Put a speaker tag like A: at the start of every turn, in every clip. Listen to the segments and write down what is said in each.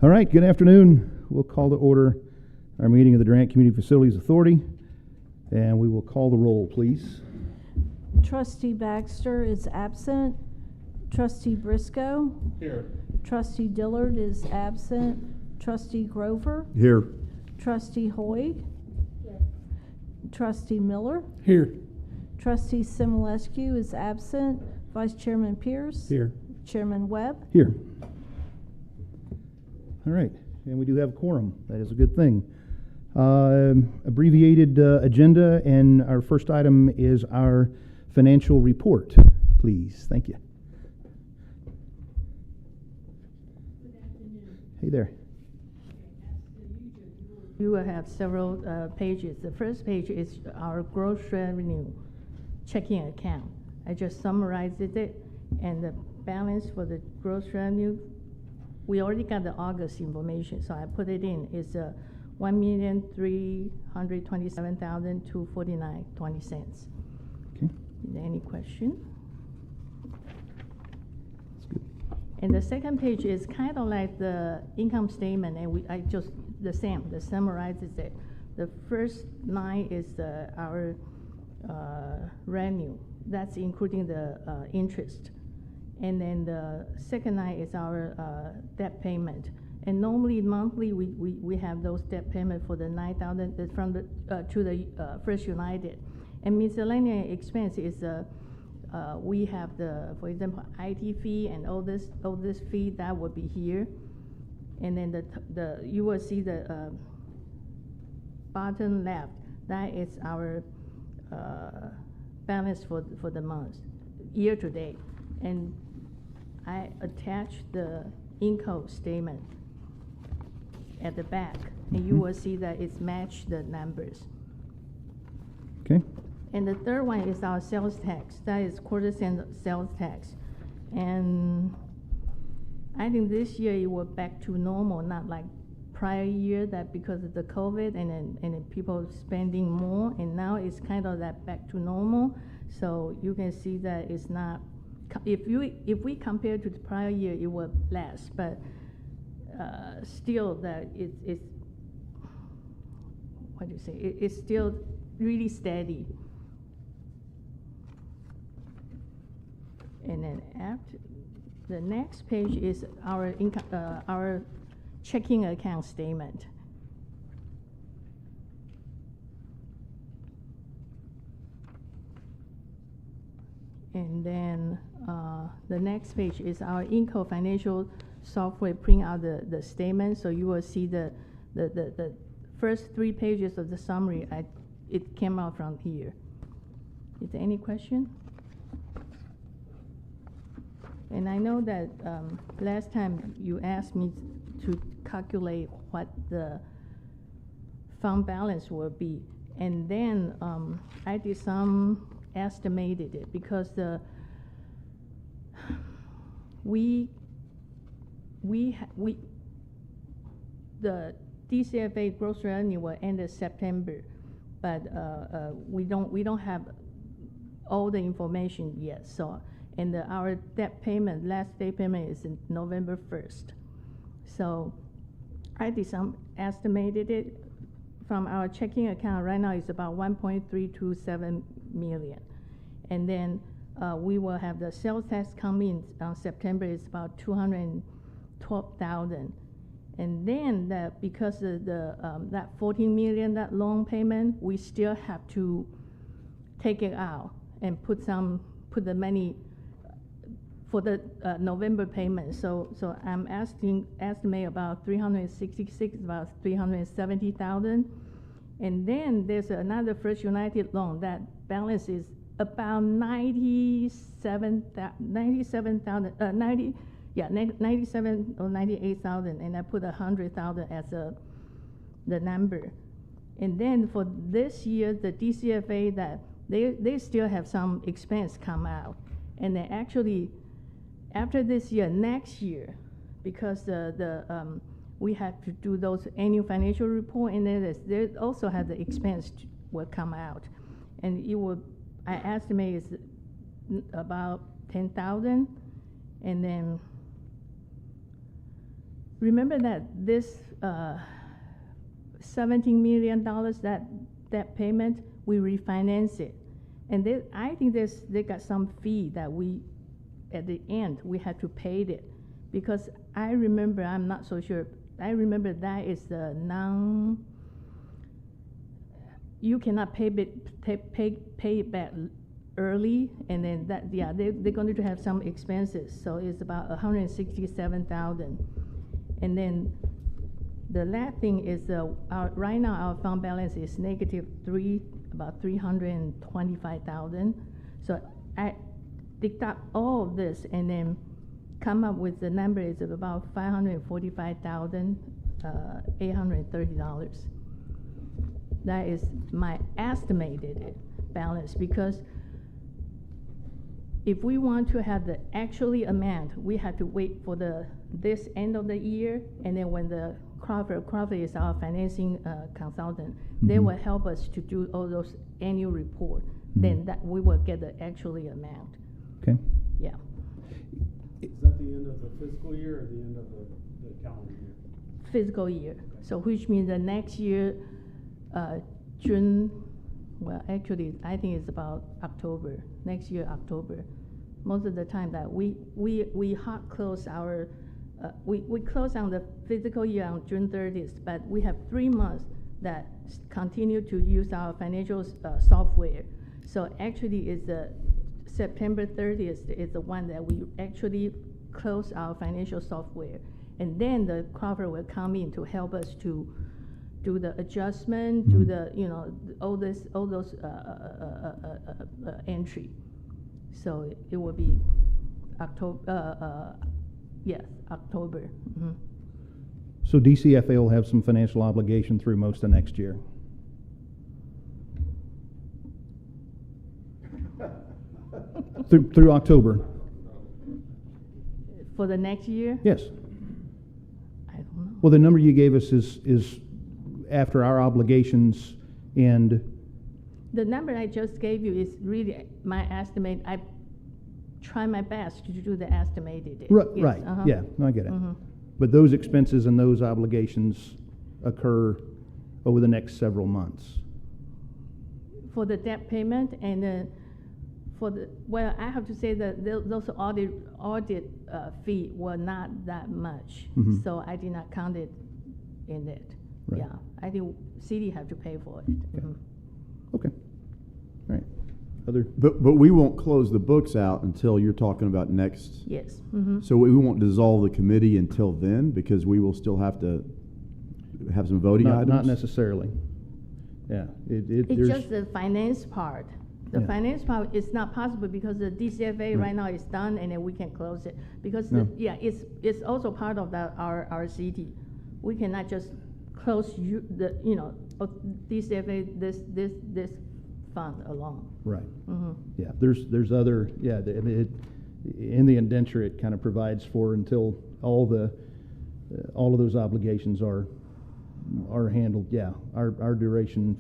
A: All right, good afternoon. We'll call to order our meeting of the Durant Community Facilities Authority, and we will call the roll, please.
B: Trustee Baxter is absent. Trustee Briscoe?
C: Here.
B: Trustee Dillard is absent. Trustee Grover?
A: Here.
B: Trustee Hoig?
D: Here.
B: Trustee Miller?
C: Here.
B: Trustee Simulescu is absent. Vice Chairman Pierce?
C: Here.
B: Chairman Webb?
A: Here. All right, and we do have a quorum. That is a good thing. Abbreviated agenda, and our first item is our financial report. Please, thank you.
D: Good afternoon.
A: Hey there.
D: You will have several pages. The first page is our gross revenue checking account. I just summarized it, and the balance for the gross revenue, we already got the August information, so I put it in. It's $1,327,249.20.
A: Okay.
D: Is there any question?
A: That's good.
D: And the second page is kind of like the income statement, and I just the same. The summarizes it. The first line is our revenue. That's including the interest. And then the second line is our debt payment. And normally monthly we have those debt payment for the $9,000 from the to the First United. And miscellaneous expense is we have the, for example, IT fee and all this fee that would be here. And then the you will see the bottom left, that is our balance for the month, year to date. And I attached the income statement at the back, and you will see that it's matched the numbers.
A: Okay.
D: And the third one is our sales tax. That is quarter-cent sales tax. And I think this year it will back to normal, not like prior year that because of the COVID and then people spending more, and now it's kind of that back to normal. So you can see that it's not, if we compare to the prior year, it was less, but still that it's what do you say? It's still really steady. And then after the next page is our income, our checking account statement. And then the next page is our Inco financial software print out the statement. So you will see the first 3 pages of the summary. It came out from here. Is there any question? And I know that last time you asked me to calculate what the fund balance will be, and then I did some estimated it because the DCFA gross revenue will end in September, but we don't have all the information yet. So, and our debt payment, last day payment is in November 1st. So I did some estimated it from our checking account. Right now it's about 1.327 million. And then we will have the sales tax coming in September. It's about 212,000. And then because of that 14 million, that loan payment, we still have to take it out and put the money for the November payment. So I'm estimate about 366, about 370,000. And then there's another First United loan that balance is about 97,000, 97 or 98,000, and I put 100,000 as the number. And then for this year, the DCFA, that they still have some expense come out, and then actually after this year, next year, because we have to do those annual financial report, and then they also have the expense will come out, and it will, I estimate is about 10,000, and then remember that this $17 million, that payment, we refinance it. And I think they got some fee that at the end, we had to pay it. Because I remember, I'm not so sure, I remember that is the you cannot pay it back early, and then they're going to have some expenses. So it's about $167,000. And then the last thing is right now our fund balance is about $325,000. So I deduct all of this and then come up with the number is about $545,830. That is my estimated balance, because if we want to have the actually amount, we have to wait for this end of the year, and then when the Crawford is our financing consultant, they will help us to do all those annual report. Then that we will get the actually amount.
A: Okay.
D: Yeah.
C: Is that the end of the fiscal year or the end of the calendar year?
D: Fiscal year. So which means the next year, June, well, actually, I think it's about October, next year, October. Most of the time that we hard close our, we close on the fiscal year on June 30th, but we have 3 months that continue to use our financial software. So actually, it's September 30th is the one that we actually close our financial software. And then the Crawford will come in to help us to do the adjustment, do the, all those entry. So it will be October, yes, October. Mm-hmm.
A: So DCFA will have some financial obligation through most of next year. through October.
D: For the next year?
A: Yes.
D: I don't know.
A: Well, the number you gave us is after our obligations and.
D: The number I just gave you is really my estimate. I try my best to do the estimated.
A: Right.
D: Yes,
A: Right.
D: uh-huh.
A: Yeah. I get it.
D: Mm-hmm.
A: But those expenses and those obligations occur over the next several months.
D: For the debt payment and well, I have to say that those audit fee were not that much, so I did not count it in it.
A: Right.
D: Yeah, I think city have to pay for it.
A: Okay.
D: Mm-hmm.
A: Okay. All right. Other.
E: But we won't close the books out until you're talking about next.
D: Yes. Mm-hmm.
E: So we won't dissolve the committee until then, because we will still have to have some voting items?
A: Not necessarily. Yeah.
D: It's
A: there's-
D: just the finance part. The
A: Yeah.
D: finance part is not possible because the DCFA right now is done, and then we can close it. Because
A: No.
D: it's also part of our city. We cannot just close DCFA this fund alone.
A: Right.
D: Mm-hmm.
A: Yeah. There's other. Yeah. In the indenture, it kind of provides for until all of those obligations are handled. Yeah. Our duration.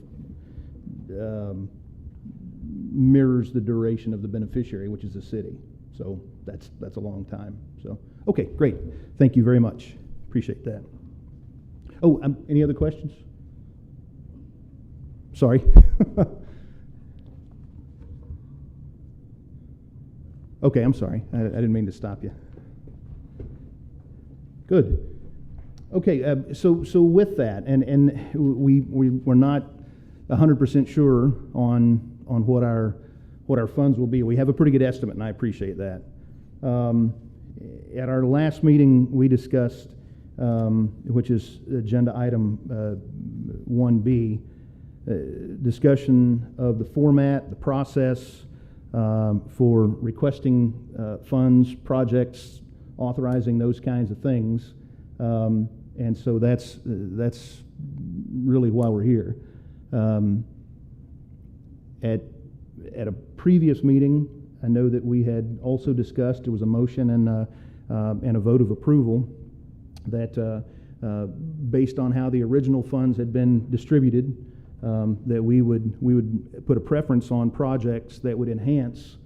A: Mirrors the duration of the beneficiary, which is the city. So that's a long time. So okay, great. Thank you very much. Appreciate that. Oh, any other questions? Sorry. Okay, I'm sorry. I didn't mean to stop you. Good. Okay, so with that, and we're not 100% sure on what our funds will be. We have a pretty good estimate, and I appreciate that. At our last meeting, we discussed, which is agenda item 1B, discussion of the format, the process for requesting funds, projects, authorizing those kinds of things, and so that's really why we're here. At a previous meeting, I know that we had also discussed, there was a motion and a vote of approval that based on how the original funds had been distributed, that we would put a preference on projects that would enhance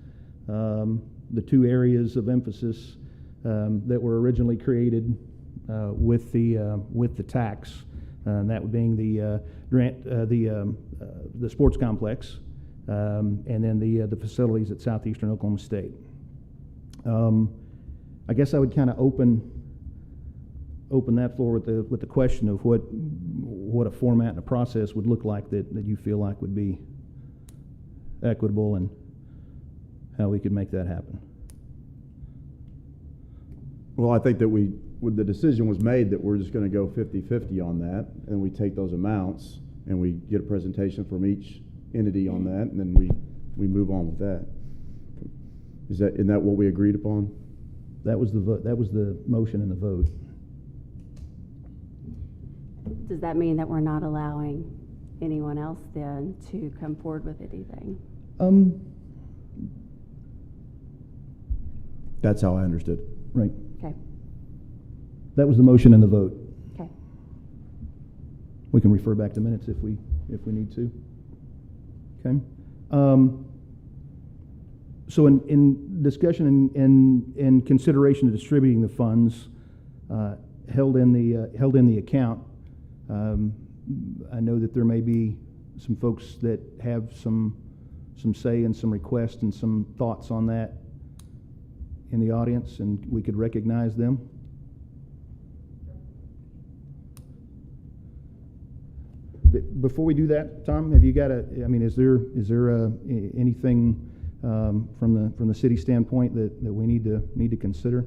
A: the two areas of emphasis that were originally created with the tax, and that being the the sports complex, and then the facilities at Southeastern Oklahoma State. I guess I would kind of open that floor with the question of what a format and a process would look like that you feel like would be equitable, and how we could make that happen.
E: Well, I think that the decision was made that we're just going to go 50-50 on that, and we take those amounts and we get a presentation from each entity on that, and then we move on with that. Isn't that what we agreed upon?
A: That was the vote. That was the motion and the vote.
F: Does that mean that we're not allowing anyone else then to come forward with anything?
E: That's how I understood.
A: Right.
F: Okay.
A: That was the motion and the vote.
F: Okay.
A: We can refer back to minutes if we need to. Okay. So in discussion and in consideration of distributing the funds held in the account, I know that there may be some folks that have some say and some requests and some thoughts on that in the audience, and we could recognize them. Before we do that, Tom, have you got is there anything from the city standpoint that we need to consider?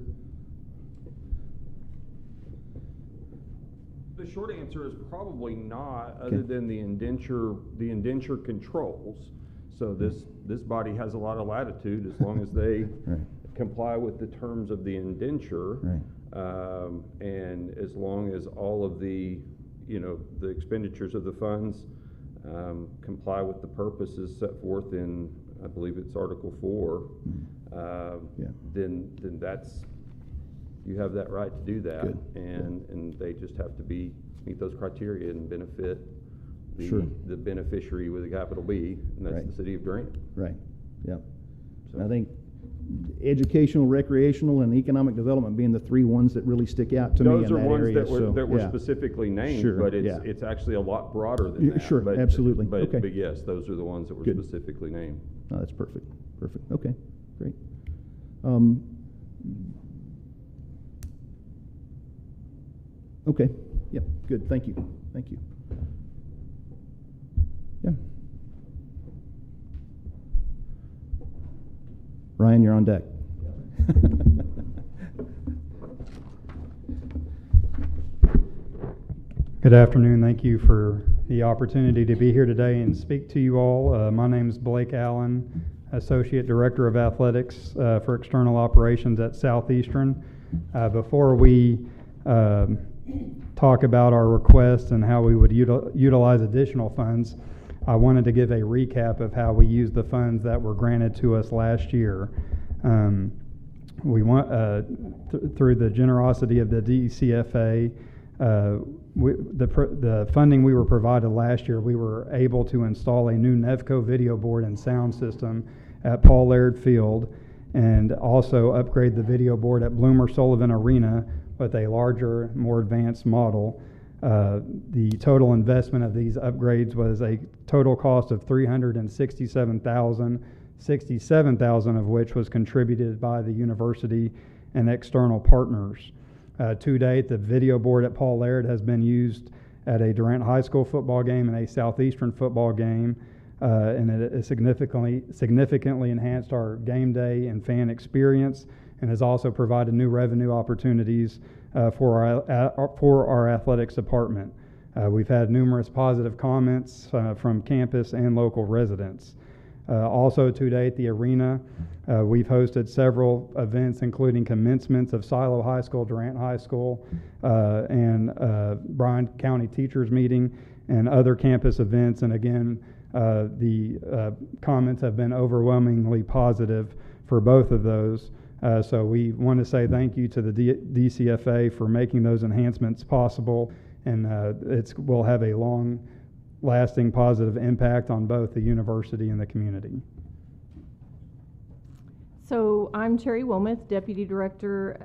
G: The short answer is probably not, other than the indenture controls. So this body has a lot of latitude as long as they
A: Right.
G: comply with the terms of the indenture,
A: Right.
G: and as long as all of the expenditures of the funds comply with the purposes set forth in, I believe it's Article 4,
A: Yeah.
G: then that's, you have that right to do that.
A: Good.
G: And they just have to meet those criteria and benefit
A: Sure.
G: the beneficiary with a capital B, and that's
A: Right.
G: the city of Durant.
A: Right. Yeah.
G: So-
A: I think educational, recreational, and economic development being the three ones that really stick out to me in
G: Those are
A: that
G: ones
A: area.
G: that were
A: yeah.
G: specifically named,
A: Sure,
G: but
A: yeah.
G: it's actually a lot broader than
A: Yeah,
G: that.
A: sure,
G: But-
A: absolutely.
G: But,
A: Okay.
G: but yes, those are the ones that were
A: Good.
G: specifically named.
A: No, that's perfect. Perfect. Okay, great. Okay. Yep. Good. Thank you. Thank you. Yeah. Ryan, you're on deck.
H: Good afternoon. Thank you for the opportunity to be here today and speak to you all. My name is Blake Allen, Associate Director of Athletics for External Operations at Southeastern. Before we talk about our request and how we would utilize additional funds, I wanted to give a recap of how we used the funds that were granted to us last year. We want, through the generosity of the DCFA, the funding we were provided last year, we were able to install a new Nevco video board and sound system at Paul Laird Field, and also upgrade the video board at Bloomer Sullivan Arena with a larger, more advanced model. The total investment of these upgrades was a total cost of $367,000, $67,000 of which was contributed by the university and external partners. To date, the video board at Paul Laird has been used at a Durant High School football game and a Southeastern football game, and it has significantly enhanced our game day and fan experience, and has also provided new revenue opportunities for our athletics department. We've had numerous positive comments from campus and local residents. Also to date, the arena, we've hosted several events, including commencements of Silo High School, Durant High School, and Bryan County Teachers Meeting, and other campus events. And again, the comments have been overwhelmingly positive for both of those. So we want to say thank you to the DCFA for making those enhancements possible, and will have a long-lasting positive impact on both the university and the community.
I: So I'm Cherry Wilmuth, Deputy Director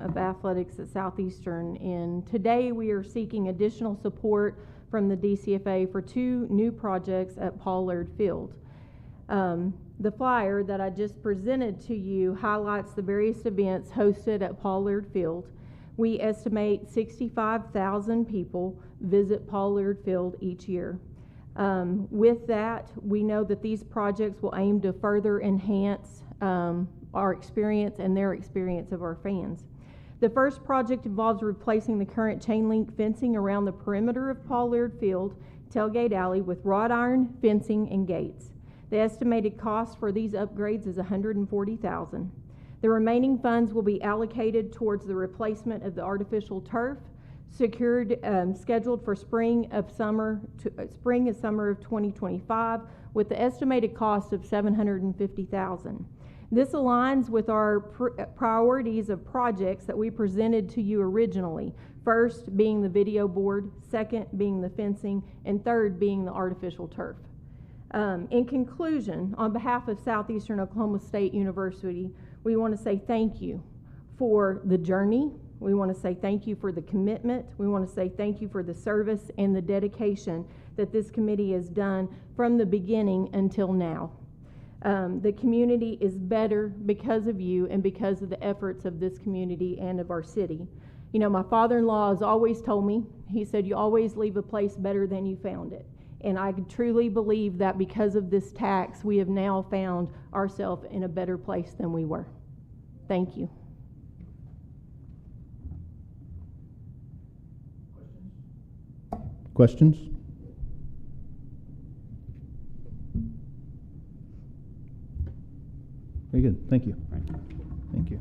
I: of Athletics at Southeastern, and today we are seeking additional support from the DCFA for 2 new projects at Paul Laird Field. The flyer that I just presented to you highlights the various events hosted at Paul Laird Field. We estimate 65,000 people visit Paul Laird Field each year. With that, we know that these projects will aim to further enhance our experience and their experience of our fans. The first project involves replacing the current chain link fencing around the perimeter of Paul Laird Field tailgate alley with wrought iron fencing and gates. The estimated cost for these upgrades is $140,000. The remaining funds will be allocated towards the replacement of the artificial turf, scheduled for spring and summer of 2025, with the estimated cost of $750,000. This aligns with our priorities of projects that we presented to you originally. First being the video board, second being the fencing, and third being the artificial turf. In conclusion, on behalf of Southeastern Oklahoma State University, we want to say thank you for the journey. We want to say thank you for the commitment. We want to say thank you for the service and the dedication that this committee has done from the beginning until now. The community is better because of you and because of the efforts of this community and of our city. You know, my father-in-law has always told me, he said, you always leave a place better than you found it. And I truly believe that because of this tax, we have now found ourselves in a better place than we were. Thank you.
A: Questions? Very good. Thank you. Thank you.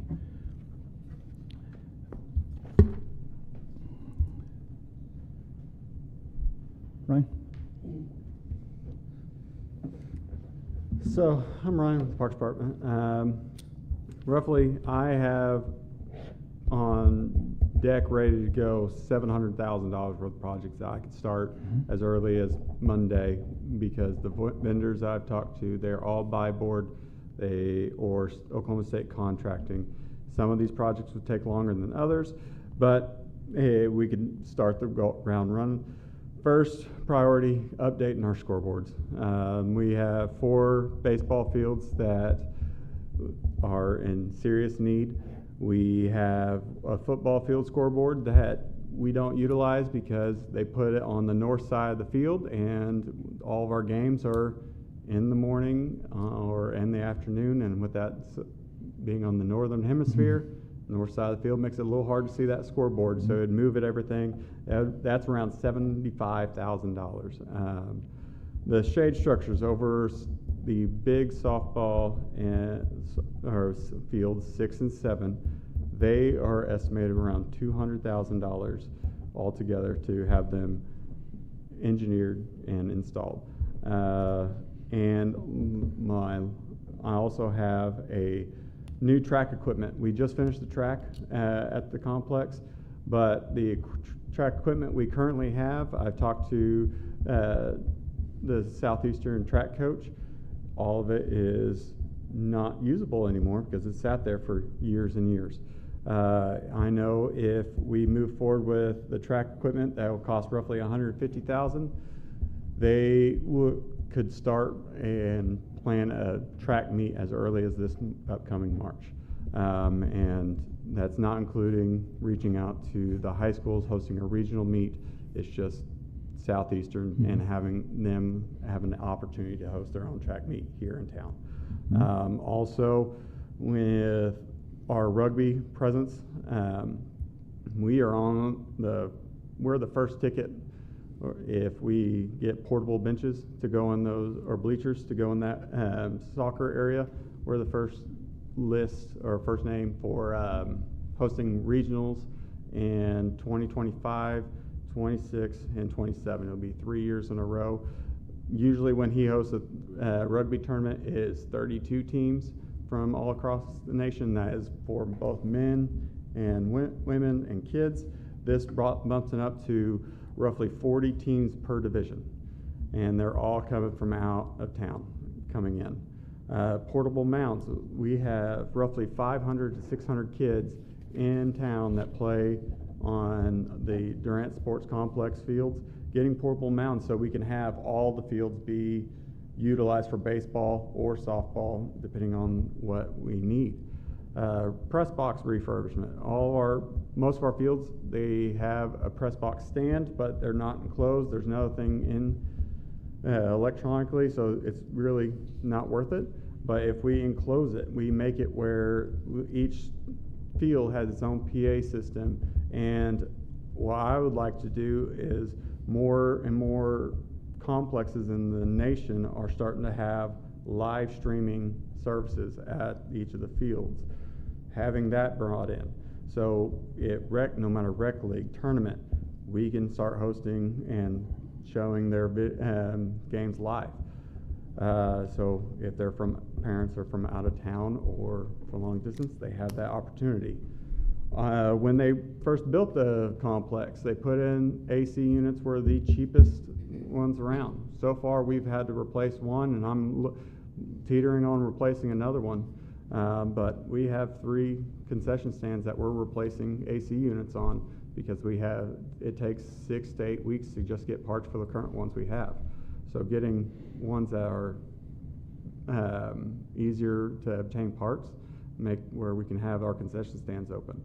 A: Ryan?
J: So, I'm Ryan with the Parks Department. Roughly, I have on deck ready to go $700,000 worth of projects that I could start as early as Monday, because the vendors I've talked to, they're all buy board or Oklahoma State contracting. Some of these projects would take longer than others, but we could start the ground running. First priority, updating our scoreboards. We have 4 baseball fields that are in serious need. We have a football field scoreboard that we don't utilize because they put it on the north side of the field, and all of our games are in the morning or in the afternoon, and with that being on the northern hemisphere, north side of the field makes it a little hard to see that scoreboard, so it'd move it everything. That's around $75,000. The shade structures over the big softball or fields 6 and 7, they are estimated around $200,000 altogether to have them engineered and installed. And I also have a new track equipment. We just finished the track at the complex, but the track equipment we currently have, I've talked to the Southeastern track coach. All of it is not usable anymore because it's sat there for years and years. I know if we move forward with the track equipment, that will cost roughly $150,000. They could start and plan a track meet as early as this upcoming March. And that's not including reaching out to the high schools, hosting a regional meet. It's just Southeastern and having them have an opportunity to host their own track meet here in town. Also, with our rugby presence, we're the first ticket. If we get portable benches to go in those, or bleachers to go in that soccer area, we're the first list or first name for hosting regionals in 2025, 26, and 27. It'll be 3 years in a row. Usually when he hosts a rugby tournament, it is 32 teams from all across the nation. That is for both men and women and kids. This bumps it up to roughly 40 teams per division, and they're all coming from out of town coming in. Portable mounts, we have roughly 500 to 600 kids in town that play on the Durant Sports Complex fields. Getting portable mounts so we can have all the fields be utilized for baseball or softball, depending on what we need. Press box refurbishment. Most of our fields, they have a press box stand, but they're not enclosed. There's another thing in electronically, so it's really not worth it. But if we enclose it, we make it where each field has its own PA system. And what I would like to do is more and more complexes in the nation are starting to have live streaming services at each of the fields. Having that brought in. So no matter rec league, tournament, we can start hosting and showing their games live. So if they're parents are from out of town or from long distance, they have that opportunity. When they first built the complex, they put in AC units were the cheapest ones around. So far, we've had to replace one, and I'm teetering on replacing another one. But we have 3 concession stands that we're replacing AC units on because it takes 6 to 8 weeks to just get parts for the current ones we have. So getting ones that are easier to obtain parts, where we can have our concession stands open.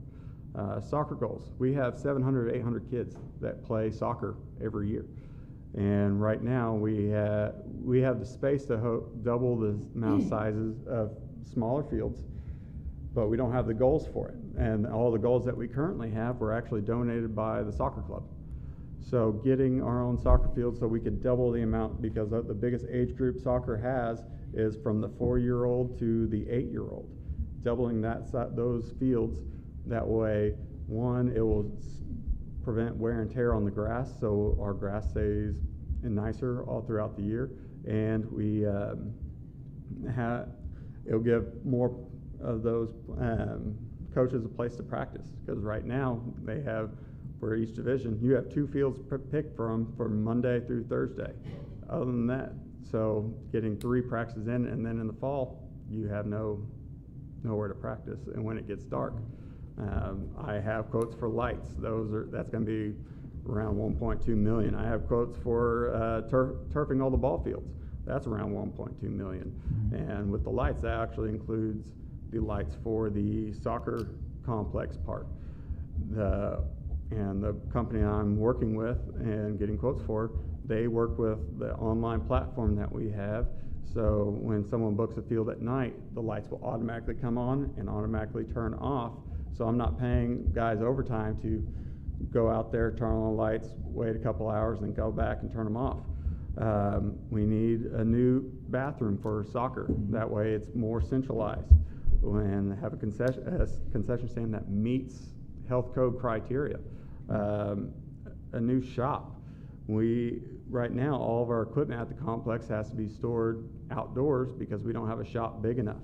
J: Soccer goals. We have 700 to 800 kids that play soccer every year. And right now we have the space to double the amount of sizes of smaller fields, but we don't have the goals for it. And all the goals that we currently have were actually donated by the soccer club. So getting our own soccer field so we could double the amount, because the biggest age group soccer has is from the 4-year-old to the 8-year-old. Doubling those fields, that way, one, it will prevent wear and tear on the grass, so our grass stays nicer all throughout the year, and it'll give more of those coaches a place to practice, because right now they have, for each division, you have 2 fields picked from Monday through Thursday. Other than that, so getting 3 practices in, and then in the fall you have nowhere to practice, and when it gets dark. I have quotes for lights. That's going to be around 1.2 million. I have quotes for turfing all the ball fields. That's around 1.2 million. And with the lights, that actually includes the lights for the soccer complex part. And the company I'm working with and getting quotes for, they work with the online platform that we have. So when someone books a field at night, the lights will automatically come on and automatically turn off. So I'm not paying guys overtime to go out there, turn on the lights, wait a couple hours, and go back and turn them off. We need a new bathroom for soccer. That way it's more centralized. And have a concession stand that meets health code criteria. A new shop. Right now, all of our equipment at the complex has to be stored outdoors because we don't have a shop big enough.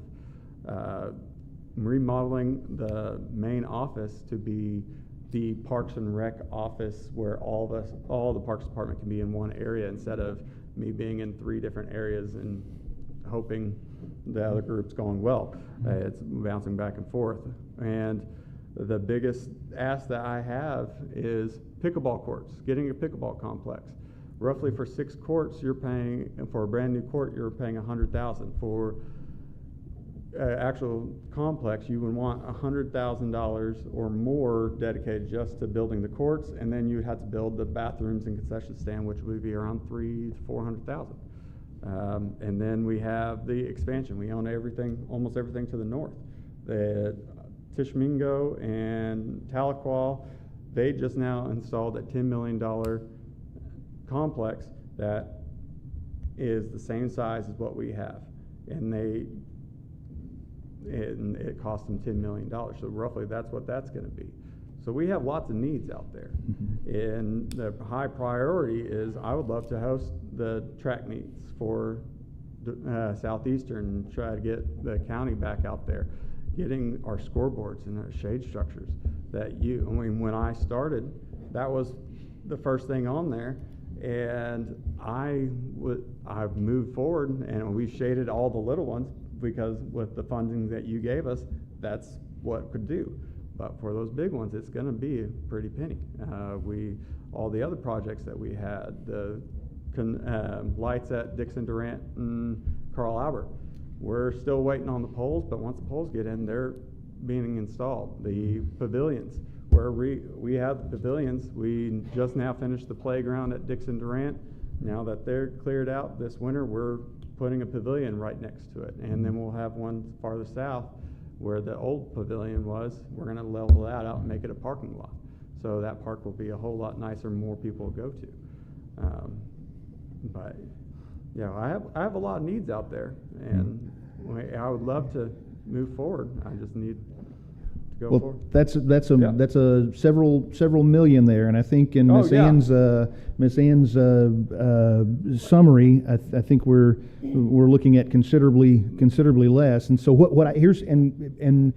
J: Remodeling the main office to be the Parks and Rec office, where all the Parks Department can be in one area instead of me being in 3 different areas and hoping the other group's going well. It's bouncing back and forth. And the biggest ask that I have is pickleball courts, getting a pickleball complex. Roughly for 6 courts, you're paying, for a brand new court, you're paying $100,000. For actual complex, you would want $100,000 or more dedicated just to building the courts, and then you'd have to build the bathrooms and concession stand, which would be around $300,000 to $400,000. And then we have the expansion. We own everything, almost everything to the north. The Tishomingo and Tahlequah, they just now installed a $10 million complex that is the same size as what we have, and it cost them $10 million. So roughly that's what that's going to be. So we have lots of needs out there. And the high priority is I would love to host the track meets for Southeastern and try to get the county back out there. Getting our scoreboards and our shade structures when I started, that was the first thing on there. And I've moved forward and we've shaded all the little ones, because with the funding that you gave us, that's what it could do. But for those big ones, it's gonna be a pretty penny. All the other projects that we had, the lights at Dixon Durant and Carl Albert, we're still waiting on the poles, but once the poles get in, they're being installed. The pavilions, where we have the pavilions, we just now finished the playground at Dixon Durant. Now that they're cleared out this winter, we're putting a pavilion right next to it. And then we'll have one farther south where the old pavilion was. We're gonna level that out and make it a parking lot. So that park will be a whole lot nicer, more people will go to. But yeah, I have a lot of needs out there, and I would love to move forward. I just need to go forward.
A: That's a several million there, and I think in Miss Ann's summary, I think we're looking at considerably less. And so what here's and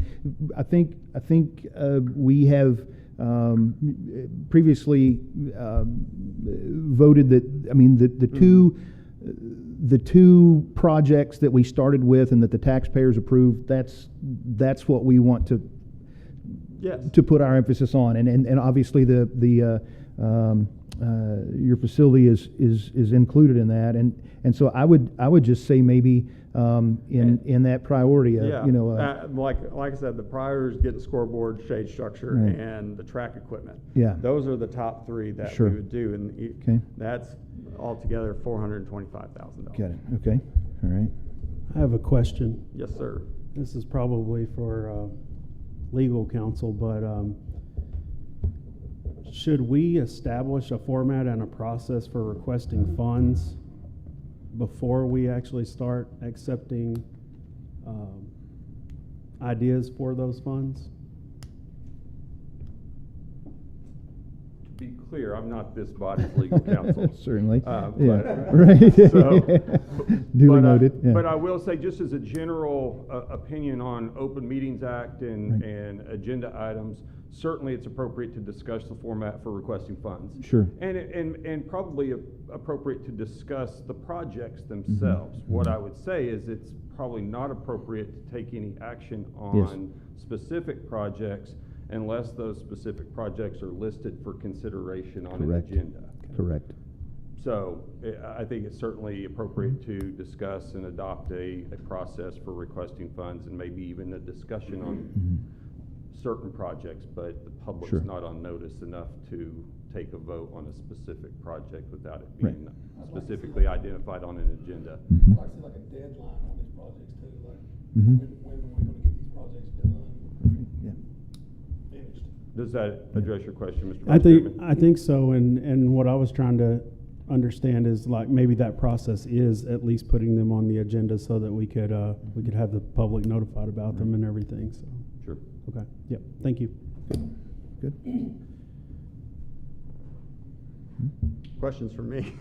A: I think we have previously voted that, I mean, the two projects that we started with and that the taxpayers approved, that's what we want to put our emphasis on, and obviously your facility is included in that, and so I would just say maybe in that priority,
J: like I said, the priority is getting scoreboard, shade structure,
A: right,
J: and the track equipment.
A: Yeah,
J: those are the top three that
A: sure
J: we would do, and that's altogether $425,000.
A: Got it. Okay. All right.
C: I have a question.
J: Yes, sir.
C: This is probably for legal counsel, but should we establish a format and a process for requesting funds before we actually start accepting ideas for those funds?
G: To be clear, I'm not this body's legal counsel.
A: Certainly.
G: Right.
A: Duly noted. Yeah.
G: But I will say, just as a general opinion on Open Meetings Act and agenda items, certainly it's appropriate to discuss the format for requesting funds.
A: Sure.
G: And probably appropriate to discuss the projects themselves. Mm-hmm. What I would say is it's probably not appropriate to take any action on specific projects unless those specific projects are listed for consideration on an agenda.
A: Correct.
G: So I think it's certainly appropriate to discuss and adopt a process for requesting funds, and maybe even a discussion on certain projects, but the public's not on notice enough to take a vote on a specific project without it being specifically identified on an agenda.
K: I'd like to see like a deadline on these projects too, like when are we going to get these projects done?
A: Yeah.
K: Finished.
G: Does that address your question, Mr. Vice Chairman?
C: I think so, and what I was trying to understand is like maybe that process is at least putting them on the agenda so that we could have the public notified about them and everything. So
G: sure.
C: Okay. Yep. Thank you.
A: Good.
J: Questions for me?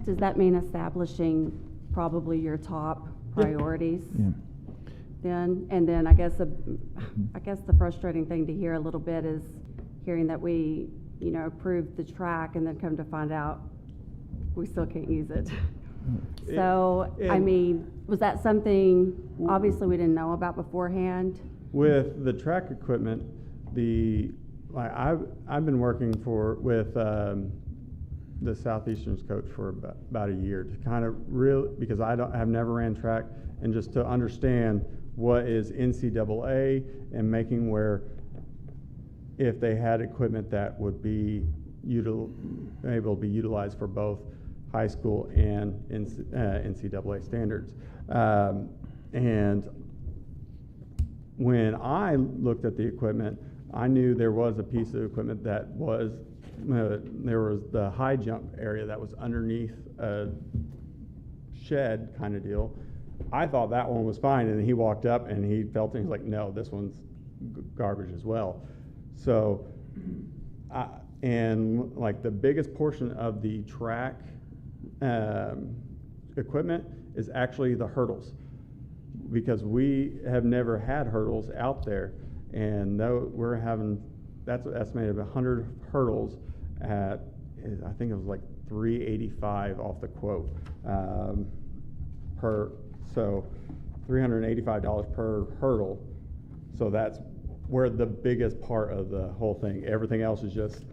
F: Does that mean establishing probably your top priorities?
A: Yeah.
F: Then, and then I guess the frustrating thing to hear a little bit is hearing that we, approved the track and then come to find out we still can't use it. So, I mean, was that something obviously we didn't know about beforehand?
J: With the track equipment, I've been working with the Southeastern's coach for about a year to kind of because I've never ran track, and just to understand what is NCAA and making where if they had equipment that would be able to be utilized for both high school and NCAA standards. And when I looked at the equipment, I knew there was a piece of equipment that was, there was the high jump area that was underneath a shed kind of deal. I thought that one was fine, and he walked up and he felt it, he's like, no, this one's garbage as well. So, and like the biggest portion of the track equipment is actually the hurdles, because we have never had hurdles out there, and we're having, that's estimated 100 hurdles at, I think it was like $385 off the quote per. So $385 per hurdle. So that's where the biggest part of the whole thing. Everything else is just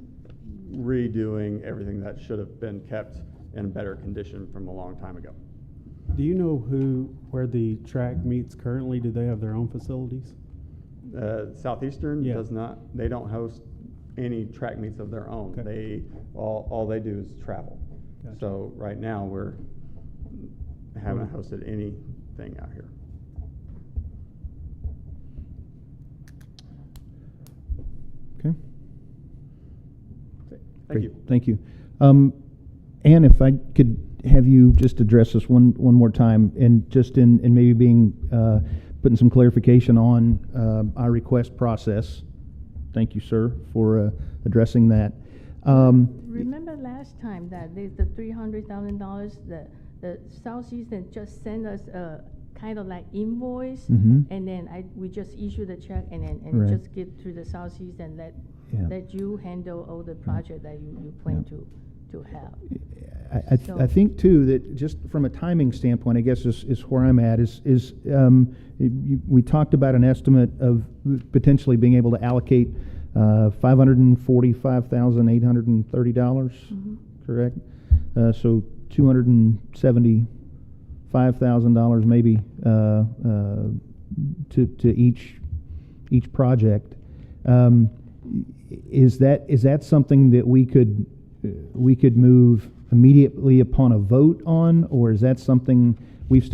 J: redoing everything that should have been kept in better condition from a long time ago.
C: Do you know where the track meets currently? Do they have their own facilities?
J: Southeastern
C: Yeah.
J: does not, they don't host any track meets of their own.
C: Okay.
J: They, all they do is travel.
C: Gotcha.
J: So right now, haven't hosted anything out here.
A: Okay.
J: Thank
A: Great.
J: you.
A: Thank you. Ann, if I could have you just address this one more time, and just in maybe being, putting some clarification on our request process. Thank you, sir, for addressing that.
D: Remember last time that the $300,000, the Southeastern just sent us a kind of like invoice,
A: Mhm.
D: and then we just issue the check and then
A: Right.
D: just give to the Southeastern
A: Yeah.
D: let you handle all the project that you plan to have.
A: I think too that just from a timing standpoint, I guess is where I'm at we talked about an estimate of potentially being able to allocate $545,830, correct? So $275,000 maybe to each project. Is that something that we could move immediately upon a vote on, or is that something we've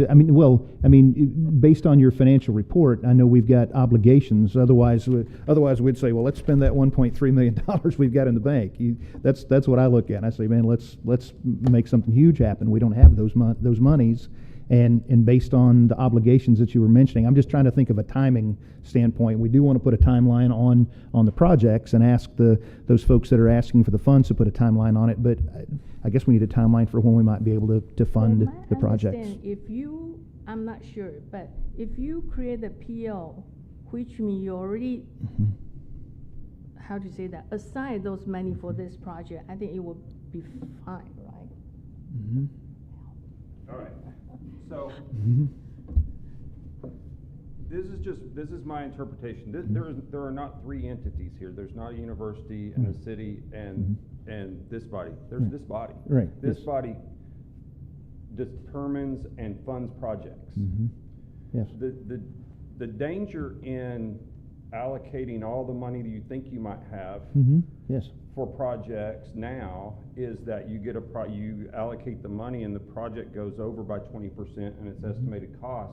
A: based on your financial report, I know we've got obligations. Otherwise we'd say, well, let's spend that $1.3 million we've got in the bank. That's what I look at. And I say, man, let's make something huge happen. We don't have those monies. And based on the obligations that you were mentioning, I'm just trying to think of a timing standpoint. We do want to put a timeline on the projects and ask those folks that are asking for the funds to put a timeline on it. But I guess we need a timeline for when we might be able to fund the projects.
D: I'm not sure, but if you create a PO, which means you already, how to say that, assign those money for this project, I think it will be fine, right?
A: Mm-hmm.
G: All right. So this is my interpretation. There are not three entities here. There's not a university and a city and this body. There's this body.
A: Right.
G: This body determines and funds projects.
A: Yes.
G: The danger in allocating all the money that you think you might have
A: Yes.
G: for projects now is that you get you allocate the money and the project goes over by 20% and its estimated cost,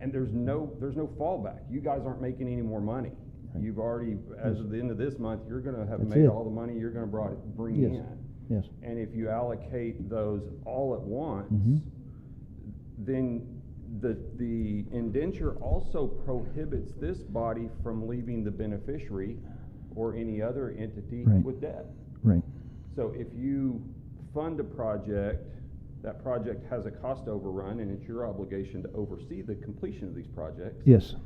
G: and there's no fallback. You guys aren't making any more money.
A: Right.
G: You've already, as of the end of this month, you're going to have
A: That's
G: made
A: it.
G: all the money you're going to bring
A: Yes.
G: in.
A: Yes.
G: And if you allocate those all at once, then the indenture also prohibits this body from leaving the beneficiary or any other entity
A: Right.
G: with debt.
A: Right.
G: So if you fund a project, that project has a cost overrun, and it's your obligation to oversee the completion of these projects.
A: Yes.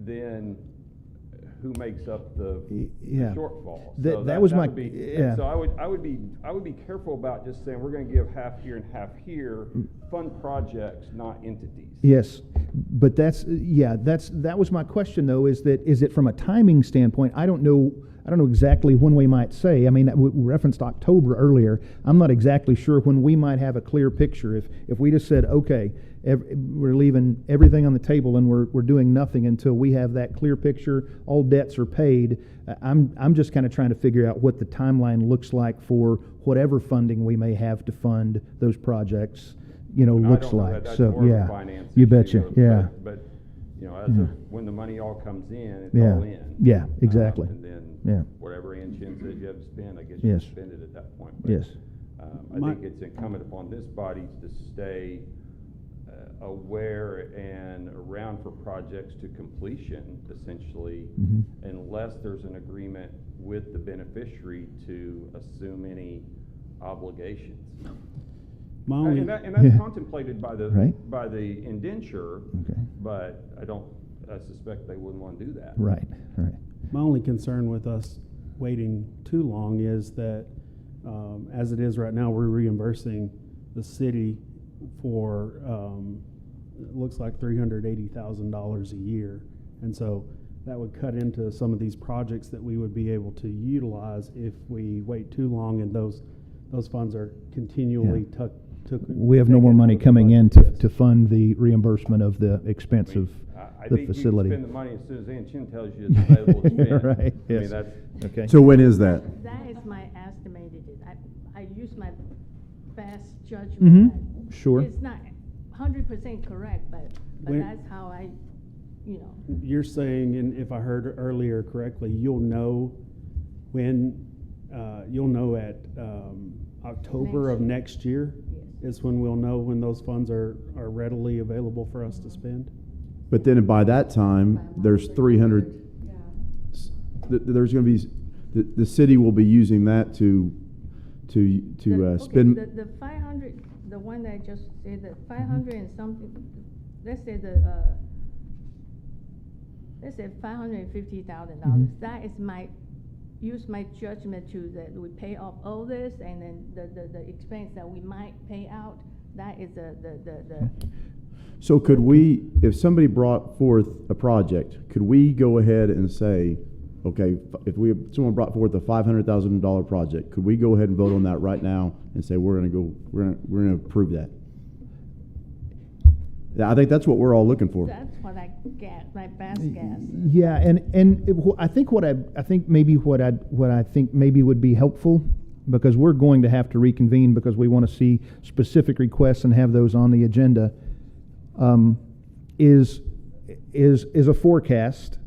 G: Then who makes up the
A: Yeah.
G: shortfall?
A: That was my-
G: would be,
A: yeah.
G: So I would be careful about just saying we're going to give half here and half here. Fund projects, not entities.
A: Yes, but that was my question though. Is it from a timing standpoint? I don't know exactly when we might say. I mean, we referenced October earlier. I'm not exactly sure when we might have a clear picture. If we just said, okay, we're leaving everything on the table and we're doing nothing until we have that clear picture, all debts are paid. I'm just kind of trying to figure out what the timeline looks like for whatever funding we may have to fund those projects. Looks like. So yeah, you betcha. Yeah.
G: But as of when the money all comes in, it's
A: Yeah.
G: all in.
A: Yeah, exactly.
G: And then
A: Yeah.
G: whatever in-chins that you have to spend, I guess
A: Yes.
G: you spend it at that point. But,
A: Yes.
G: I think it's incumbent upon this body to stay aware and around for projects to completion, essentially, unless there's an agreement with the beneficiary to assume any obligations. And that's contemplated by the
A: Right.
G: by the indenture,
A: Okay.
G: but I suspect they wouldn't want to do that.
A: Right.
C: My only concern with us waiting too long is that, as it is right now, we're reimbursing the city for it looks like $380,000 a year. And so that would cut into some of these projects that we would be able to utilize if we wait too long and those funds are continually took.
A: We have no more money coming in to fund the reimbursement of the expense of
G: I
A: the
G: think
A: facility.
G: you can spend the money as soon as Ann Chin tells you it's available to spend.
A: Right,
G: I
A: yes.
G: mean, that's,
A: Okay.
E: So when is that?
D: That is my estimated, I use my best judgment.
A: Mhm, sure.
D: It's not 100% correct, but
C: When-
D: that's how I, you know.
C: You're saying, and if I heard earlier correctly, you'll know when, you'll know at October of next year
D: Yes.
C: is when we'll know when those funds are readily available for us to spend?
E: But then by that time, there's 300, there's gonna be, the city will be using that to
D: Okay,
E: spend.
D: The 500, the one that I just said, the 500 and something, let's say let's say $550,000. That is use my judgment to that we pay off all this, and then the expense that we might pay out, that is the.
E: So could we, if somebody brought forth a project, could we go ahead and say, okay, if someone brought forth a $500,000 project, could we go ahead and vote on that right now and say, we're gonna approve that? Yeah, I think that's what we're all looking for.
D: That's what I get, my best guess.
A: Yeah, and I think what I think maybe would be helpful, because we're going to have to reconvene because we want to see specific requests and have those on the agenda, is a forecast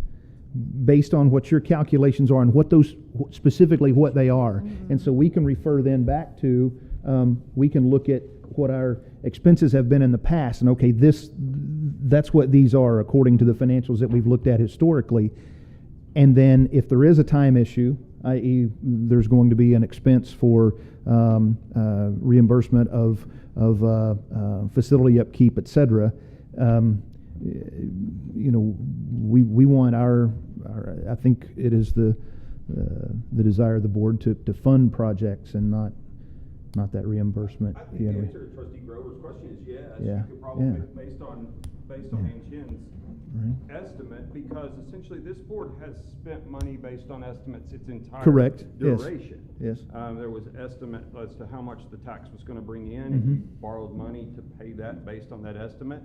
A: based on what your calculations are and what those specifically what they are, and so we can refer then back to we can look at what our expenses have been in the past, and okay, that's what these are according to the financials that we've looked at historically. And then if there is a time issue, i.e. there's going to be an expense for reimbursement of facility upkeep, et cetera, we want our I think it is the desire of the board to fund projects and not that reimbursement.
G: I think the answer to Trustee Grover's question is yes.
A: Yeah,
G: You could probably,
A: yeah.
G: based on
A: Yeah.
G: Ann Chin's
A: Right.
G: estimate, because essentially this board has spent money based on estimates its entire
A: Correct. Yes.
G: duration.
A: Yes.
G: There was estimate as to how much the tax was gonna bring in,
A: Mhm.
G: and you borrowed money to pay that based on that estimate.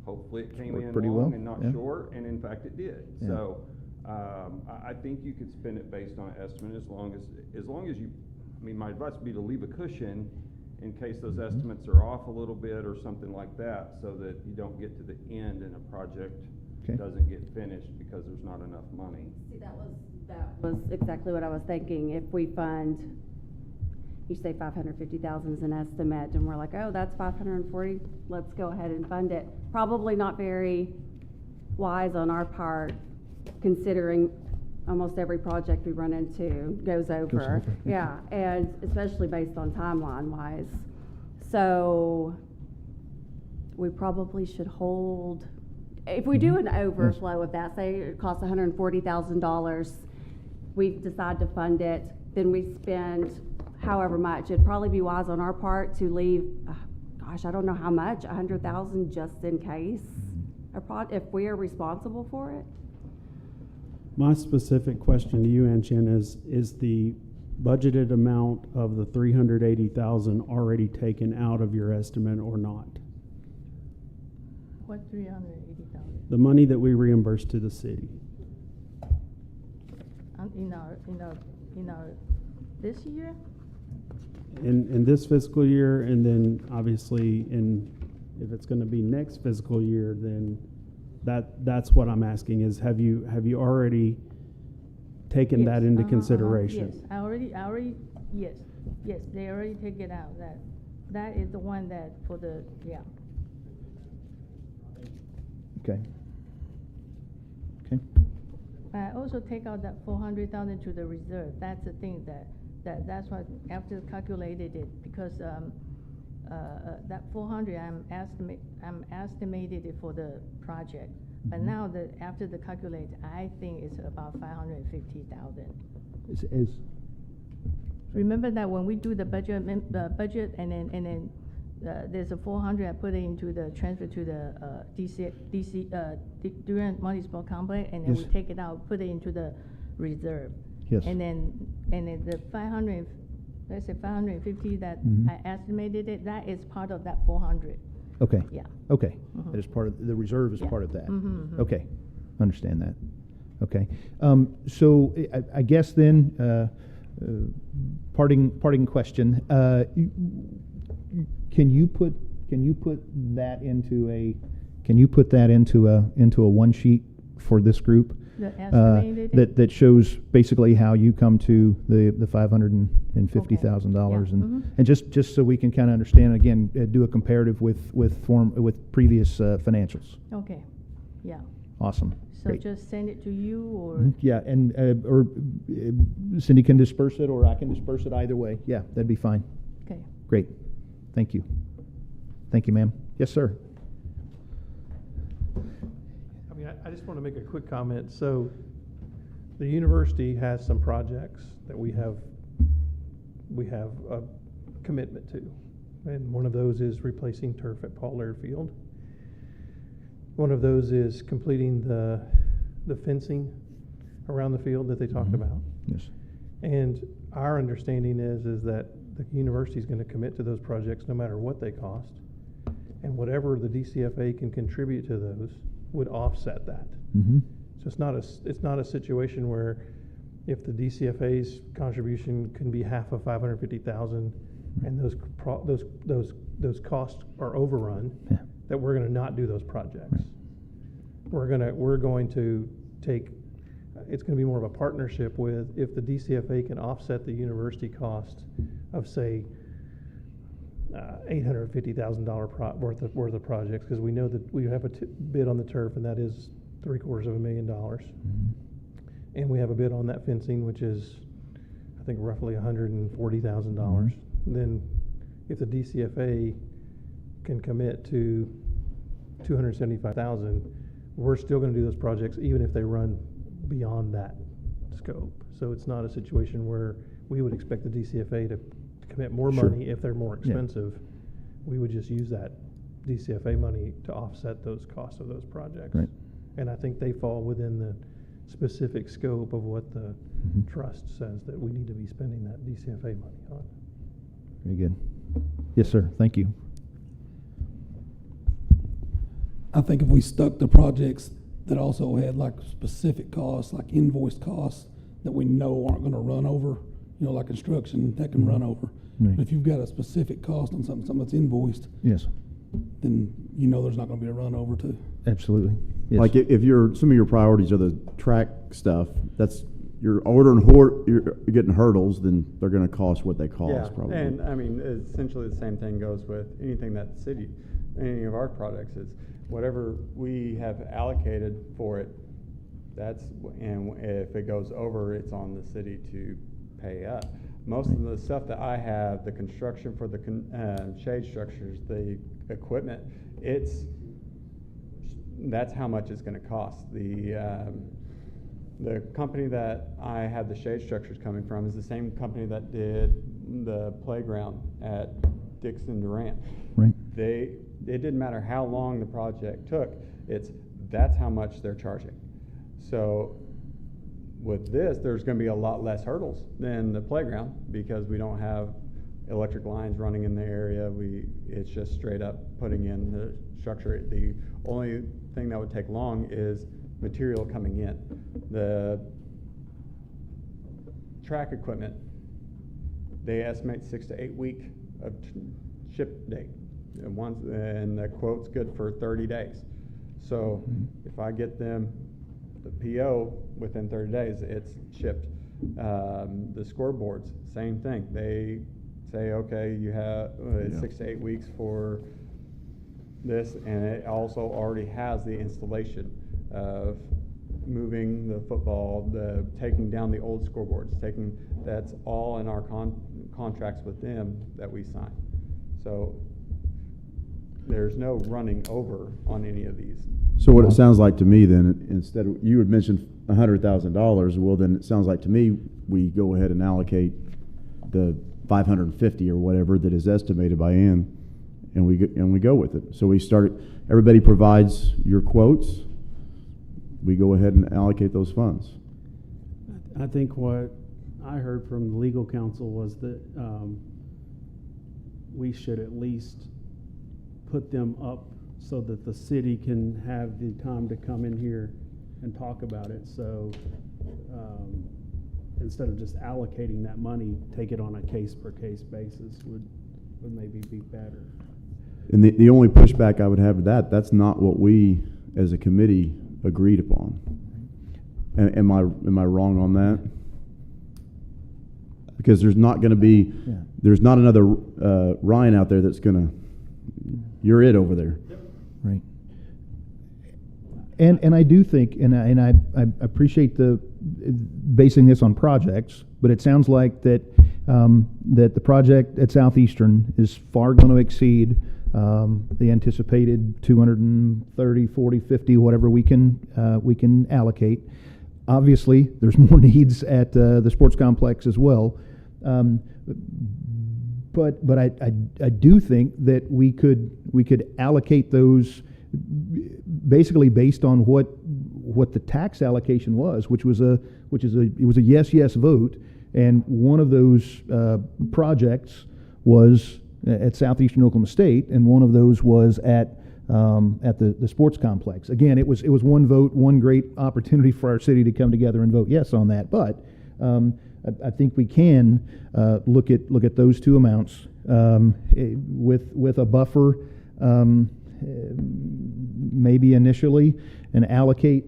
G: Hopefully it came
A: Worked
G: in
A: pretty
G: long
A: well,
G: and not
A: yeah.
G: short, and in fact it did.
A: Yeah.
G: So, I think you could spend it based on an estimate as long as you, I mean, my advice would be to leave a cushion in case those
A: Mm-hmm.
G: estimates are off a little bit or something like that, so that you don't get to the end and a project
A: Okay.
G: doesn't get finished because there's not enough money.
F: See, that was exactly what I was thinking. If we fund, you say 550,000 is an estimate, and we're like, oh, that's 540, let's go ahead and fund it. Probably not very wise on our part, considering almost every project we run into goes over.
A: over.
F: Yeah, and especially based on timeline wise. So we probably should hold, if we do an overflow of that, say it costs $140,000, we decide to fund it, then we spend however much. It'd probably be wise on our part to leave, gosh, I don't know how much, 100,000 just in case, if we are responsible for it.
C: My specific question to you, Ann Chin, is the budgeted amount of the 380,000 already taken out of your estimate or not?
D: What 380,000?
C: The money that we reimburse to the city.
D: In our, this year?
C: In this fiscal year, and then obviously if it's gonna be next fiscal year, then that's what I'm asking is, have you already taken that into consideration?
D: Yes, I already, yes, they already take it out, that is the one that for the, yeah.
A: Okay. Okay.
D: I also take out that 400,000 to the reserve, that's the thing that's what, after calculated it, because, that 400, I'm estimated it for the project. But now after the calculate, I think it's about 550,000. Remember that when we do the budget, and then there's a 400 I put it into the transfer to the Durant Multi-Sport Complex, and then
A: Yes.
D: we take it out, put it into the reserve.
A: Yes.
D: And then the 500, let's say 550 that
A: Mhm.
D: I estimated it, that is part of that 400.
A: Okay.
D: Yeah.
A: Okay.
D: Mhm.
A: That is part of, the reserve is
D: Yeah.
A: part of that.
D: Mhm, mhm.
A: Okay. Understand that. Okay. So I guess then, parting question, can you put that into a one sheet for this group?
D: The estimated.
A: That shows basically how you come to the $550,000,
D: Okay. Yeah.
A: and
D: Mhm.
A: and just so we can kind of understand again, do a comparative with previous financials.
D: Okay, yeah.
A: Awesome.
D: So
A: Great.
D: just send it to you, or?
A: Mhm. Yeah, and or Cindy can disperse it, or I can disperse it. Either way, yeah, that'd be fine.
D: Okay.
A: Great. Thank you. Thank you, ma'am. Yes, sir.
L: I mean, I just want to make a quick comment. So the university has some projects that we have a commitment to. And one of those is replacing turf at Paul Laird Field. One of those is completing the fencing around the field that they talked
A: Mhm.
L: about.
A: Yes.
L: And our understanding is that the university is going to commit to those projects no matter what they cost. And whatever the DCFA can contribute to those would offset that.
A: Mm-hmm.
L: So it's not a situation where if the DCFA's contribution can be half of 550,000 and those costs are overrun,
A: Yeah.
L: that we're going to not do those projects.
A: Right.
L: We're going to take, it's going to be more of a partnership with, if the DCFA can offset the university cost of, say, $850,000 worth of projects, because we know that we have a bid on the turf, and that is $750,000.
A: Mm-hmm.
L: And we have a bid on that fencing, which is, I think, roughly $140,000. Then if the DCFA can commit to $275,000, we're still going to do those projects even if they run beyond that scope. So it's not a situation where we would expect the DCFA to commit more
A: Sure.
L: money if they're more
A: Yeah.
L: expensive. We would just use that DCFA money to offset those costs of those projects.
A: Right.
L: And I think they fall within the specific scope of what the
A: Mhm.
L: trust says that we need to be spending that DCFA money on.
A: Very good. Yes, sir. Thank you.
K: I think if we stuck to projects that also had like specific costs, like invoiced costs that we know aren't gonna run over, you know, like construction, that can run over.
A: Right.
K: But if you've got a specific cost on something that's invoiced,
A: Yes.
K: then you know there's not gonna be a run over too.
A: Absolutely. Yes.
E: Like if some of your priorities are the track stuff, that's, you're you're getting hurdles, then they're gonna cost what they cost probably.
J: And I mean, essentially the same thing goes with anything that the city, any of our projects is, whatever we have allocated for it, and if it goes over, it's on the city to pay up. Most of the stuff that I have, the construction for the shade structures, the equipment, that's how much it's gonna cost. The company that I had the shade structures coming from is the same company that did the playground at Dixon Durant.
A: Right.
J: It didn't matter how long the project took, that's how much they're charging. So with this, there's gonna be a lot less hurdles than the playground, because we don't have electric lines running in the area. It's just straight up putting in the structure. The only thing that would take long is material coming in. The track equipment, they estimate 6 to 8 week of ship date. And the quote's good for 30 days. So if I get them the PO within 30 days, it's shipped. The scoreboards, same thing. They say, okay, you have 6 to 8 weeks for this, and it also already has the installation of moving the football, taking down the old scoreboards, that's all in our contracts with them that we sign. So there's no running over on any of these.
E: So what it sounds like to me then, instead of, you had mentioned $100,000, well then it sounds like to me, we go ahead and allocate the 550 or whatever that is estimated by Ann, and we go with it. So we started, everybody provides your quotes, we go ahead and allocate those funds.
C: I think what I heard from the legal counsel was that we should at least put them up so that the city can have the time to come in here and talk about it. So instead of just allocating that money, take it on a case-per-case basis would maybe be better.
E: And the only pushback I would have to that, that's not what we as a committee agreed upon. Am I wrong on that? Because there's not going to be, there's not another Ryan out there that's going to, you're it over there.
A: Right. And I do think, and I appreciate the basing this on projects, but it sounds like that that the project at Southeastern is far going to exceed the anticipated 230, 40, 50, whatever we can allocate. Obviously, there's more needs at the sports complex as well. But I do think that we could allocate those basically based on what the tax allocation was, it was a yes vote, and one of those projects was at Southeastern Oklahoma State, and one of those was at the sports complex. Again, it was one vote, one great opportunity for our city to come together and vote yes on that. But I think we can look at those two amounts with a buffer, maybe initially, and allocate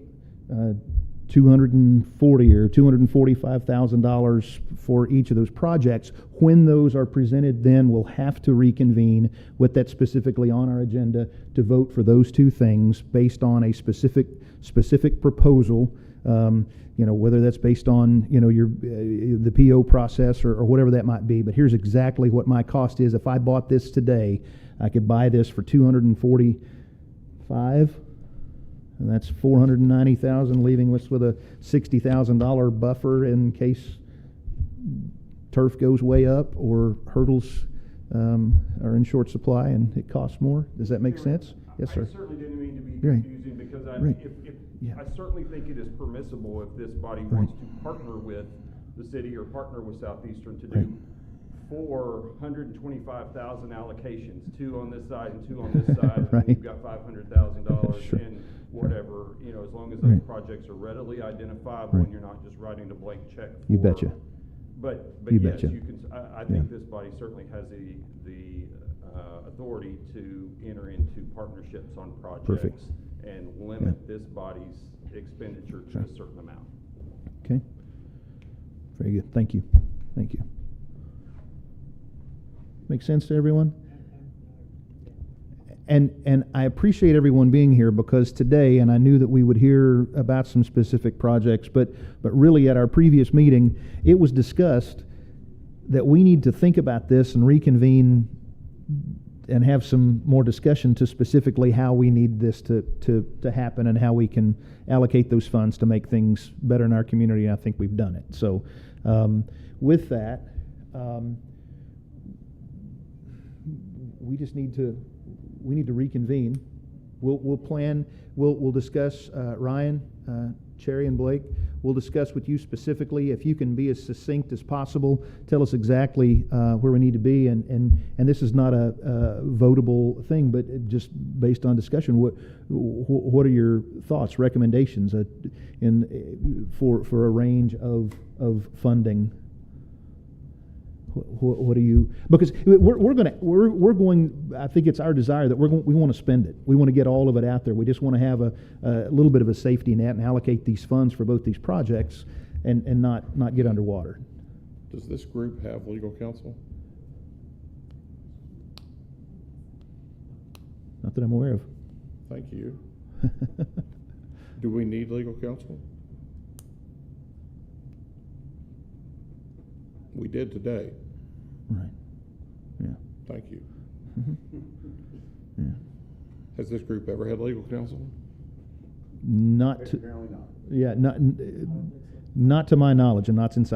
A: $240,000 or $245,000 for each of those projects. When those are presented, then we'll have to reconvene with that specifically on our agenda to vote for those two things based on a specific proposal. Whether that's based on your the PO process or whatever that might be. But here's exactly what my cost is. If I bought this today, I could buy this for $245,000, and that's $490,000, leaving us with a $60,000 buffer in case turf goes way up or hurdles are in short supply and it costs more. Does that make sense? Yes, sir.
G: I certainly didn't mean to be
A: Right.
G: confusing because
A: Right.
G: I certainly think it is permissible if this body wants to partner with the city or partner with Southeastern to do 425,000 allocations, 2 on this side and 2 on this side,
A: Right.
G: and you've got $500,000
A: Sure.
G: in whatever, as long as those
A: Right.
G: projects are readily identifiable
A: Right.
G: and you're not just writing a blank check.
A: You betcha.
G: But
A: You
G: yes,
A: betcha.
G: you can. I think this body certainly has the authority to enter into partnerships on projects.
A: Perfect.
G: And limit this body's expenditure to a certain amount.
A: Okay. Very good. Thank you. Make sense to everyone? And I appreciate everyone being here because today, and I knew that we would hear about some specific projects, but really at our previous meeting, it was discussed that we need to think about this and reconvene and have some more discussion to specifically how we need this to happen and how we can allocate those funds to make things better in our community. And I think we've done it. So with that, we just need to reconvene. We'll plan. We'll discuss Ryan, Cherry, and Blake. We'll discuss with you specifically. If you can be as succinct as possible, tell us exactly where we need to be. And this is not a votable thing, but just based on discussion. What are your thoughts, recommendations for a range of funding? What do you? Because we're going. I think it's our desire that we want to spend it. We want to get all of it out there. We just want to have a little bit of a safety net and allocate these funds for both these projects, and not get underwater.
M: Does this group have legal counsel?
A: Not that I'm aware of.
M: Thank you. Do we need legal counsel? We did today.
A: Right. Yeah.
M: Thank you.
A: Mm-hmm. Yeah.
M: Has this group ever had legal counsel?
A: Not to,
E: Apparently not.
A: yeah, not to my knowledge, and not since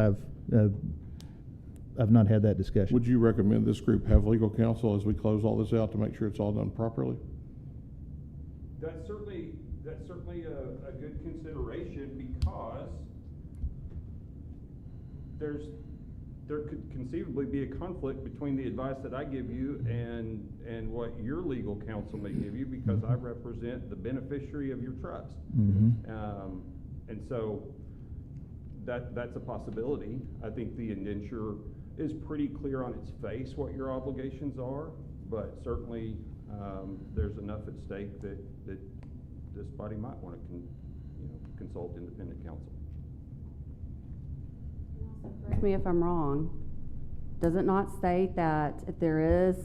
A: I've not had that discussion.
M: Would you recommend this group have legal counsel as we close all this out to make sure it's all done properly?
G: That's certainly a good consideration, because there could conceivably be a conflict between the advice that I give you and what your legal counsel may give you, because I represent the beneficiary of your trust. And so that's a possibility. I think the indenture is pretty clear on its face what your obligations are, but certainly there's enough at stake that this body might want to consult independent counsel.
F: Correct me if I'm wrong, does it not state that if there is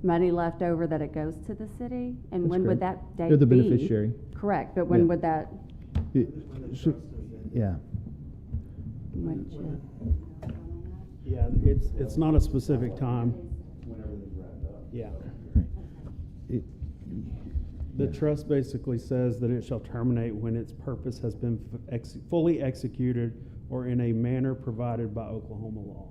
F: money left over that it goes to the city? And
A: That's
F: when would
A: correct.
F: that date be?
A: They're the beneficiary.
F: Correct, but when
A: Yeah.
F: would that?
A: Yeah.
C: Yeah, it's not a specific time. Yeah. The trust basically says that it shall terminate when its purpose has been fully executed or in a manner provided by Oklahoma law.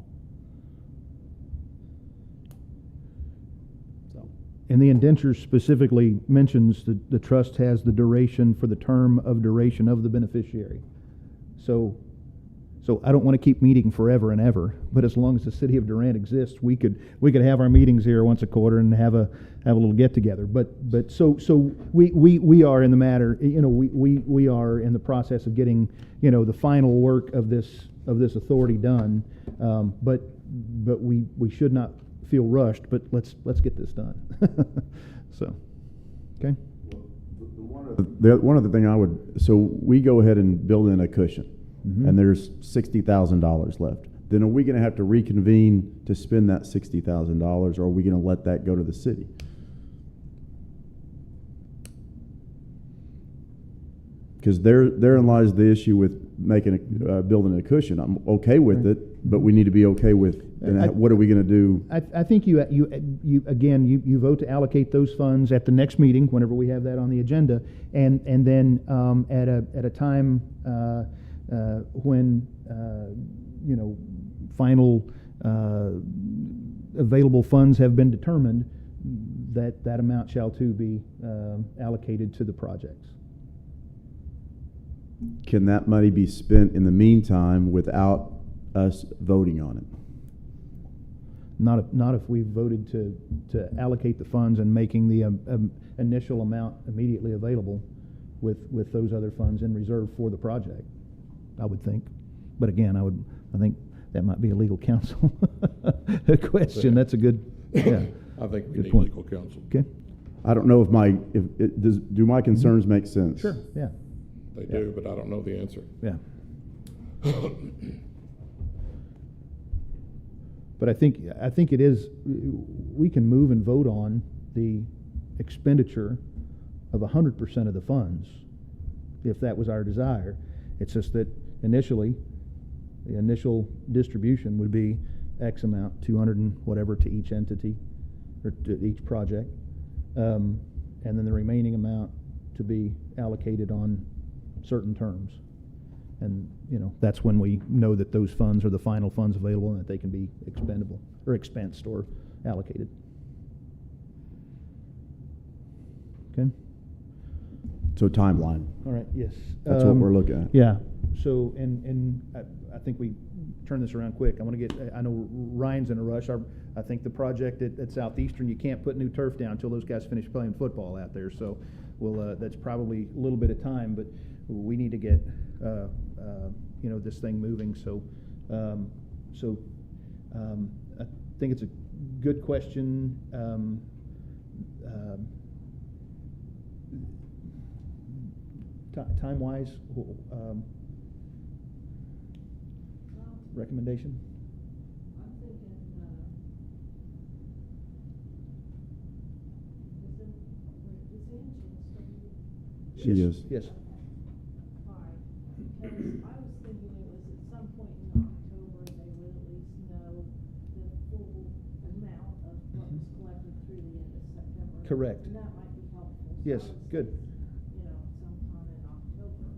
C: So,
A: And the indenture specifically mentions that the trust has the duration for the term of duration of the beneficiary. So I don't want to keep meeting forever and ever, but as long as the city of Durant exists, we could have our meetings here once a quarter and have a little get together. But so we are in the matter, we are in the process of getting, the final work of this authority done. But we should not feel rushed, but let's get this done. So, okay.
E: One other thing so we go ahead and build in a cushion. And there's $60,000 left. Then are we going to have to reconvene to spend that $60,000, or are we going to let that go to the city? Because therein lies the issue with building a cushion. I'm okay with it, but we need to be okay with what are we going to do?
A: I think you again vote to allocate those funds at the next meeting whenever we have that on the agenda, and then at a time. When final available funds have been determined, that amount shall too be allocated to the projects.
E: Can that money be spent in the meantime without us voting on it?
A: Not if we voted to allocate the funds and making the initial amount immediately available with those other funds in reserve for the project. I would think, but again, I think that might be a legal counsel question. That's a good. Yeah,
M: I think we
A: good
M: need
A: point.
M: legal counsel.
A: Okay.
E: I don't know do my concerns make sense?
A: Sure. Yeah.
M: They do, but I don't know the answer.
A: Yeah. But I think it is. We can move and vote on the expenditure of 100% of the funds, if that was our desire. It's just that initially, the initial distribution would be X amount, 200 and whatever to each entity or to each project, and then the remaining amount to be allocated on certain terms. And that's when we know that those funds are the final funds available and that they can be expendable or expensed or allocated. Okay.
E: So timeline.
A: All right. Yes.
E: That's what we're looking at.
A: Yeah. So, and I think we turn this around quick. I know Ryan's in a rush. I think the project at Southeastern, you can't put new turf down until those guys finish playing football out there. So, that's probably a little bit of time, but we need to get, this thing moving. So, I think it's a good question. Time-wise, recommendation?
B: I'm thinking,
E: She is.
A: Yes.
B: Right, because I was thinking it was at some point in October, they would at least know the full amount of what was collected through the end of September.
A: Correct.
B: And that might be helpful. So
A: Yes,
B: I was
A: good.
B: thinking, sometime in October.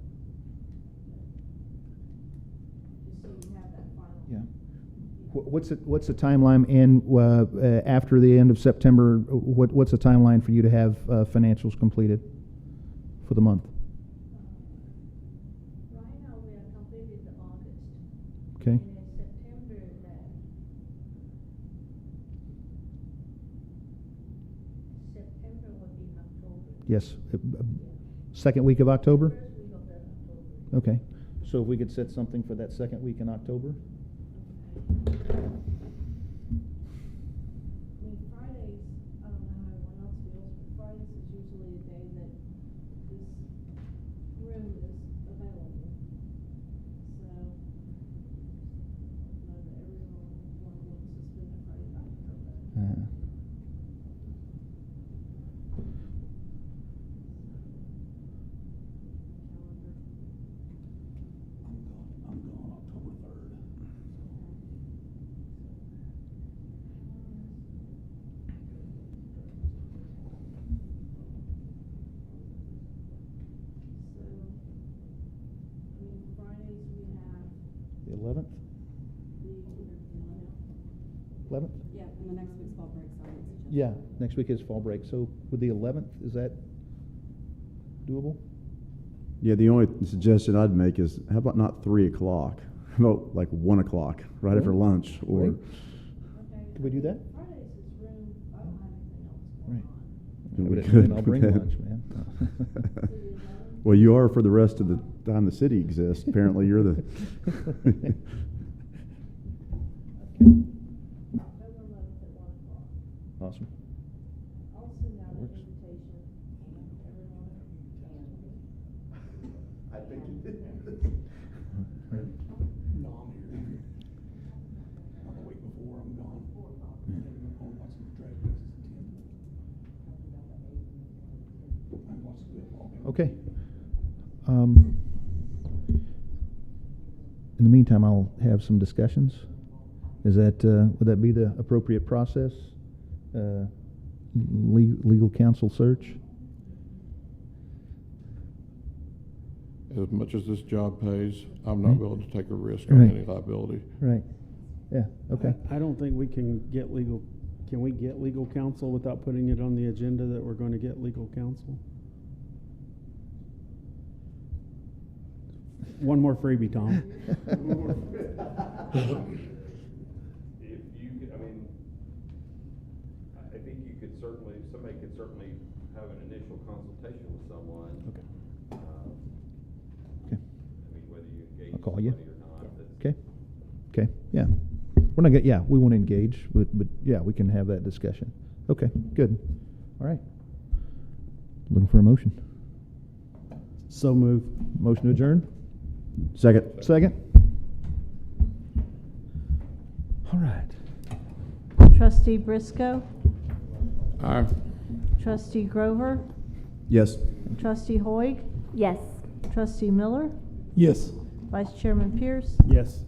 B: Just so you have that final.
A: Yeah. What's the timeline, and after the end of September, what's the timeline for you to have financials completed for the month?
B: Right now, we are completed the August.
A: Okay.
B: And in September, September will be October.
A: Yes. Second week of October?
B: First week of the October.
A: Okay. So if we could set something for that second week in October?
B: I mean, Fridays, I don't know how everyone else feels, but Fridays is usually a day that this room is available. So, I know that everyone wants to spend a Friday night, but.
K: I'm gone October 3rd.
B: So, I mean, Fridays we have
A: The 11th?
B: the,
A: 11th?
F: Yeah, and the next week's fall break, so I would suggest.
A: Yeah, next week is fall break. So with the 11th, is that doable?
E: Yeah, the only suggestion I'd make is, how about not 3 o'clock? How about like 1 o'clock, right after lunch, or?
A: Right.
B: okay.
A: Could we do that?
B: Fridays is room, I don't have anything else
A: Right.
B: going on.
E: We
A: But
E: could
A: then I'll bring
E: go ahead.
A: lunch, man.
E: Well, you are for the rest of the time the city exists. Apparently, you're the.
B: October 11th at 1 o'clock.
A: Awesome.
B: I'll send out an
A: Works.
B: invitation and everyone
E: I think you did.
K: No, I'm here. A week before, I'm gone. I'm gonna watch some drag races at 10. I'm watching the football game.
A: Okay. In the meantime, I'll have some discussions. Is that, would that be the appropriate process? Legal counsel search?
M: As much as this job pays, I'm not
A: Right.
M: willing to take a risk on
A: Right.
M: any liability.
A: Right. Yeah, okay.
C: I don't think we can get legal counsel without putting it on the agenda that we're going to get legal counsel? One more freebie, Tom.
G: If you could, I mean, I think you could certainly, somebody could certainly have an initial consultation with someone.
C: Okay.
A: Okay.
G: I mean, whether you engage
A: I'll call you.
G: somebody or not. that's-
A: Okay. Okay, yeah. We're not yeah, we won't engage, but yeah, we can have that discussion. Okay, good. All right. Looking for a motion.
C: So move.
A: Motion to adjourn?
E: Second.
A: Second? All right.
B: Trustee Briscoe,
M: Aye.
B: Trustee Grover,
E: Yes.
B: Trustee Hoig,
F: Yes.
B: Trustee Miller,
K: Yes.
B: Vice Chairman Pierce,
C: Yes.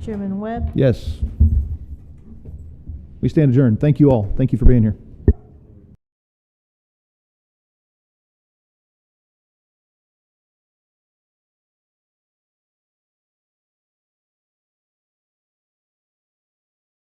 B: Chairman Webb.
A: Yes. We stand adjourned. Thank you all. Thank you for being here.